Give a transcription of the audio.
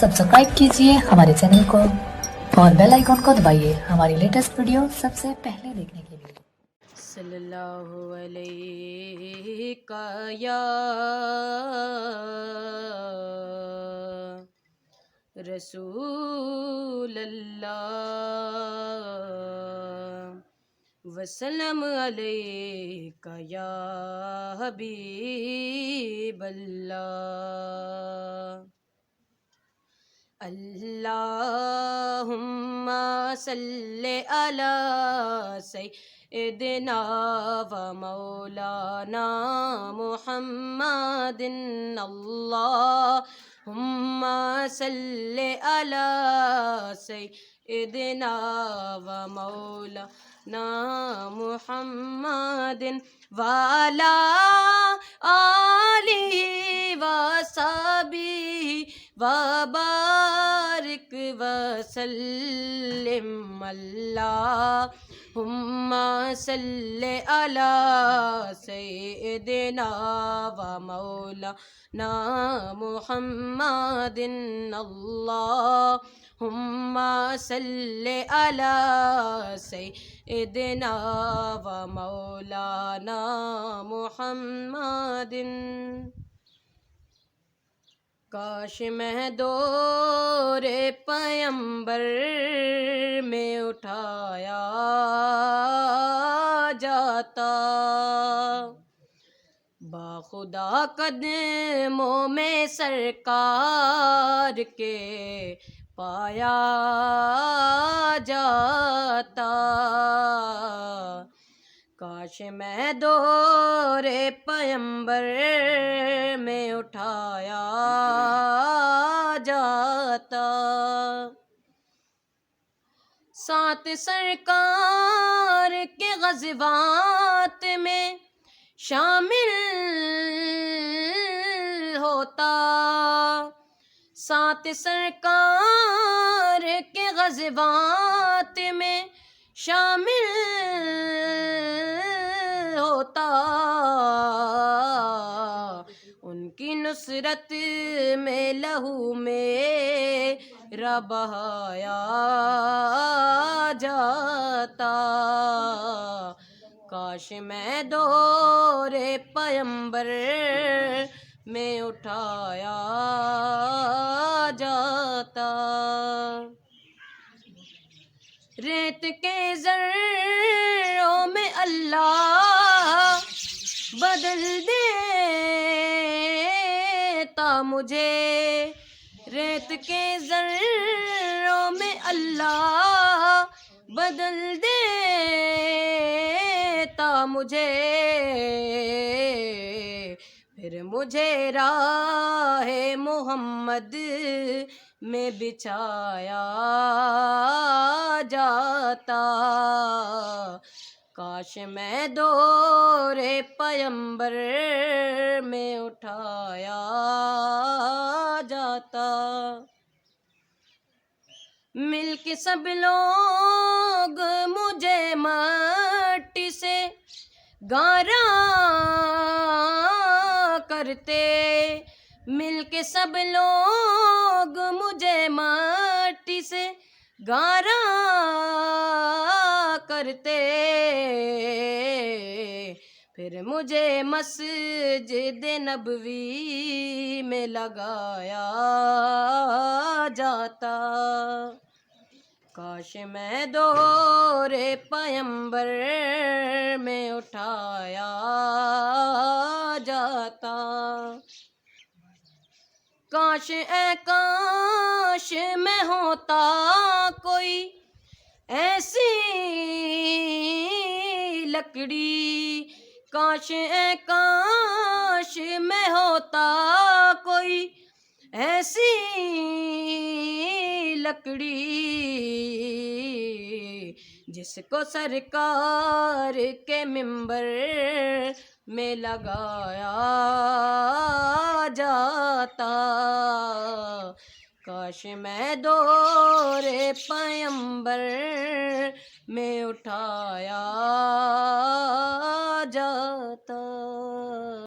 Subscribe कीजिए हमारे channel को और बेल आइकॉन को दबाइए हमारी लेटेस्ट वीडियो सबसे पहले देखने के लिए। सल्लल्लाहु अलैहि या रसूल अल्लाह वसल्लम अलैका या हबीब अल्लाह अल्लाहुम्मा सल्ले अला सय्यिदिना व मौलाना मुहम्मदिन अल्लाहुम्मा सल्ले अला सय्यिदिना व मौलाना मुहम्मदिन व अला आलिहि व सहबिहि वबारिक वसल्लिम अल्लाहुम्मा सल्ले अला सय्यिदिना व मौलाना मुहम्मदिन अल्लाहुम्मा सल्ले अला सय्यिदिना व मौलाना मुहम्मदिन। काश मैं दौरे पैगंबर में उठाया जाता, बाखुदा कदमों में सरकार के पाया जाता। काश मैं दौरे पैगंबर में उठाया जाता, साथ सरकार के ग़ज़वात में शामिल होता, साथ सरकार के ग़ज़वात में शामिल होता, उनकी नुसरत में लहू मेरा बहाया जाता। काश मैं दौरे पैगंबर में उठाया जाता। रेत के ज़र्रों में अल्लाह बदल देता मुझे, रेत के ज़र्रों में अल्लाह बदल देता मुझे, फिर मुझे राहे मोहम्मद में बिछाया जाता। काश मैं दौरे पैगंबर में उठाया जाता। मिलके सब लोग मुझे मट्टी से गारा करते, मिलके सब लोग मुझे मट्टी से गारा करते, फिर मुझे मस्जिद नबवी में लगाया जाता। काश मैं दौरे पैगंबर में उठाया जाता। काश काश मैं होता कोई ऐसी लकड़ी, काश काश मैं होता कोई ऐसी लकड़ी, जिसको सरकार के मिंबर में लगाया जाता। काश मैं दौरे पैगंबर में उठाया जाता।